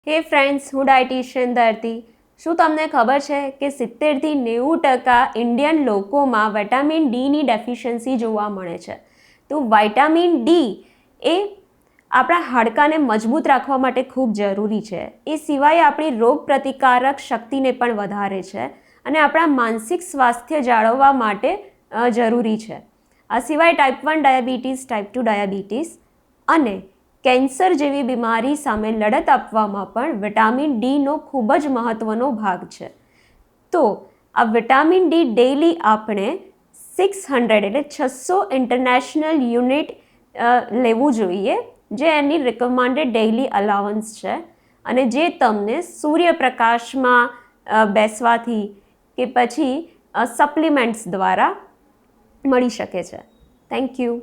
હે ફ્રેન્ડ્સ, હું ડાયટિશિયન ધરતી. શું તમને ખબર છે કે 70થી 90% ઇન્ડિયન લોકોમાં વિટામિન ડીની ડેફિશિયન્સી જોવા મળે છે. તો વિટામિન ડી એ આપણા હાડકાને મજબૂત રાખવા માટે ખૂબ જરૂરી છે. એ સિવાય આપણી રોગ પ્રતિકારક શક્તિને પણ વધારે છે અને આપણા માનસિક સ્વાસ્થ્ય જાળવવા માટે જરૂરી છે. આ સિવાય ટાઈપ 1 ડાયાબિટીસ, ટાઈપ 2 ડાયાબિટીસ અને કેન્સર જેવી બીમારી સામે લડત આપવામાં પણ વિટામિન ડીનો ખૂબ જ મહત્ત્વનો ભાગ છે. તો આ વિટામિન ડી ડેઈલી આપણે 600 એટલે 600 ઇન્ટરનેશનલ યુનિટ લેવું જોઈએ, જે એની રિકમેન્ડેડ ડેઈલી અલાવન્સ છે અને જે તમને સૂર્યપ્રકાશમાં બેસવાથી કે પછી સપ્લિમેન્ટ્સ દ્વારા મળી શકે છે. Thank you.